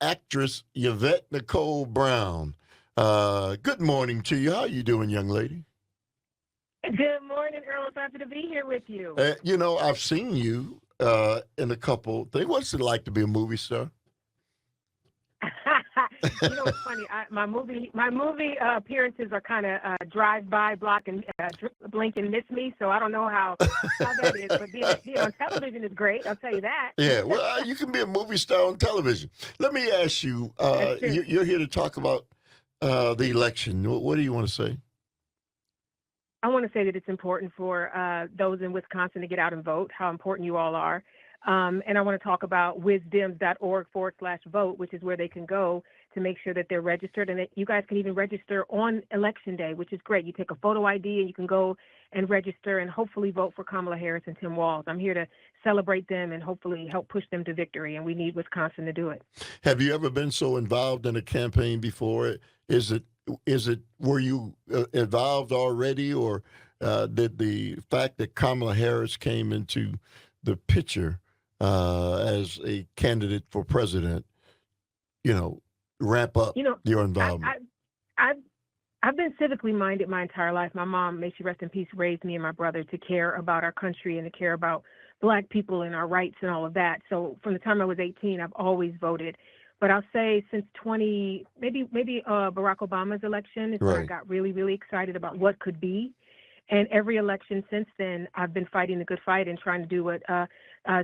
actress Yvette Nicole Brown. Good morning to you. How are you doing, young lady? Good morning, Earl. It's happy to be here with you. I've seen you in a couple things. What's it like to be a movie star? It's funny. My movie appearances are kind of drive by, block, and blink and miss me. So I don't know how that is. But being on television is great. I'll tell you that. Yeah, well, you can be a movie star on television. Let me ask you, That's true. you're here to talk about the election. What do you want to say? I want to say that it's important for those in Wisconsin to get out and vote, how important you all are. And I want to talk about wisdems.org/vote, which is where they can go to make sure that they're registered. And that you guys can even register on Election Day, which is great. You take a photo ID and you can go and register and hopefully vote for Kamala Harris and Tim Walz. I'm here to celebrate them and hopefully help push them to victory. And we need Wisconsin to do it. Have you ever been so involved in a campaign before? Is it were you involved already, or did the fact that Kamala Harris came into the picture as a candidate for president, ramp up You know, your I, involvement? I, I've I've been civically minded my entire life. My mom, may she rest in peace, raised me and my brother to care about our country and to care about Black people and our rights and all of that. So from the time I was 18, I've always voted. But I'll say since maybe Barack Obama's election is when I Right. got really, really excited about what could be. And every election since then, I've been fighting the good fight and trying to do what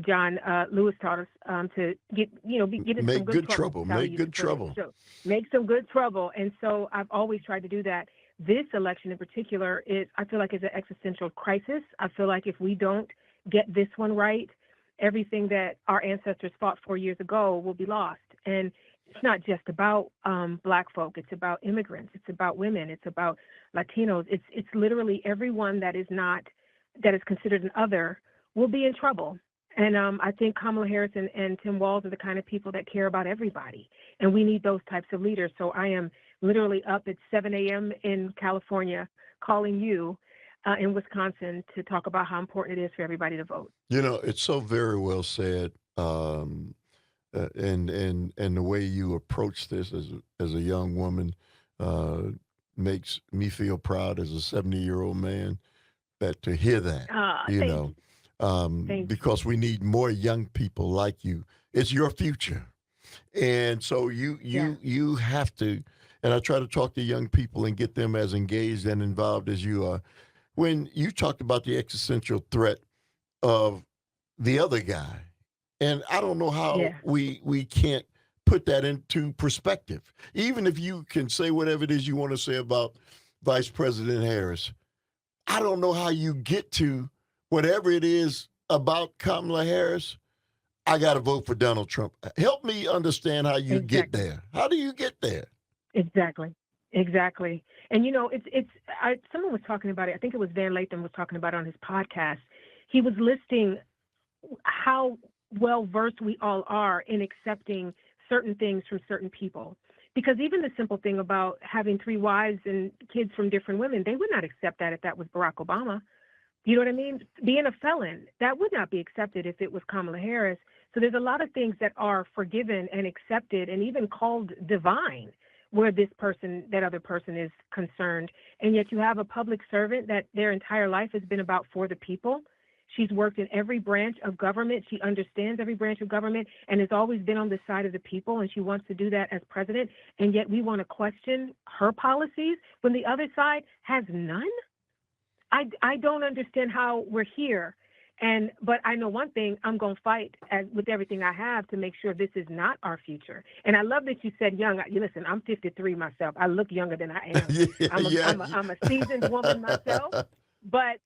John Lewis taught us to get in some Make good good trouble, trouble. is how he Make used to good put it. trouble. So make some good trouble. And so I've always tried to do that. This election in particular I feel like, is an existential crisis. I feel like if we don't get this one right, everything that our ancestors fought 4 years ago will be lost. And it's not just about Black folk. It's about immigrants. It's about women. It's about Latinos. It's literally everyone that is considered an other will be in trouble. And I think Kamala Harris and Tim Walz are the kind of people that care about everybody. And we need those types of leaders. So I am literally up at 7 a.m. in California calling you in Wisconsin to talk about how important it is for everybody to vote. It's so very well said. And the way you approach this as a young woman uh, makes me feel proud as a 70-year-old man that to hear that, you Thank know, you. Thank you. because we need more young people like you. It's your future, and so you Yeah. you you have to. And I try to talk to young people and get them as engaged and involved as you are. When you talked about the existential threat of the other guy, and I don't know how Yeah. we can't put that into perspective. Even if you can say whatever it is you want to say about Vice President Harris, I don't know how you get to whatever it is about Kamala Harris. I got to vote for Donald Trump. Help me understand how you get Exactly. there. How do you get there? Exactly. Exactly. And someone was talking about it. I think it was Van Lathan was talking about it on his podcast. He was listing how well versed we all are in accepting certain things from certain people. Because even the simple thing about having three wives and kids from different women, they would not accept that if that was Barack Obama. You know what I mean? Being a felon, that would not be accepted if it was Kamala Harris. So there's a lot of things that are forgiven and accepted and even called divine where that other person is concerned. And yet you have a public servant that their entire life has been about for the people. She's worked in every branch of government. She understands every branch of government and has always been on the side of the people. And she wants to do that as president. And yet we want to question her policies when the other side has none. I don't understand how we're here. But I know one thing, I'm going to fight with everything I have to make sure this is not our future. And I love that you said young. Listen, I'm 53 myself. I look younger than I am. Yeah, I'm a, yeah. I'm a, I'm a seasoned woman myself. But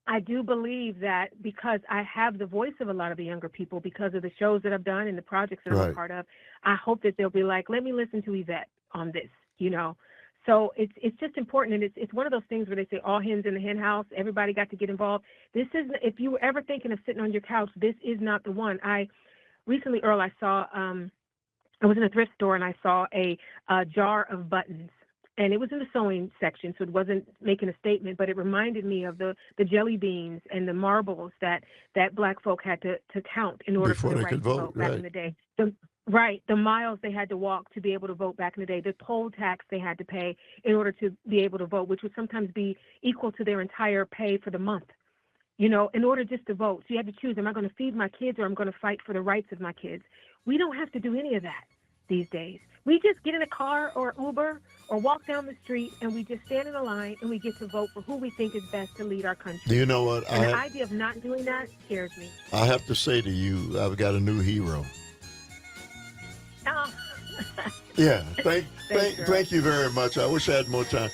I do believe that because I have the voice of a lot of the younger people because of the shows that I've done and the projects that I'm a Right. part of, I hope that they'll be like, let me listen to Yvette on this. So it's just important, and it's one of those things where they say all hens in the hen house, everybody got to get involved. This is if you were ever thinking of sitting on your couch, this is not the one. I recently, Earl, I saw I was in a thrift store and I saw a jar of buttons, and it was in the sewing section, so it wasn't making a statement, but it reminded me of the jelly beans and the marbles that Black folk had to count in order Before for the they right could to vote, vote back right. in the day. The miles they had to walk to be able to vote back in the day, the poll tax they had to pay in order to be able to vote, which would sometimes be equal to their entire pay for the month, in order just to vote. So you had to choose, am I going to feed my kids or I'm going to fight for the rights of my kids? We don't have to do any of that these days. We just get in a car or Uber or walk down the street and we just stand in a line and we get to vote for who we think is best to lead our country. You know what? And the idea of not doing that scares me. I have to say to you, I've got a new hero. Oh. Yeah, Thanks, girl. thank you very much. I wish I had more time.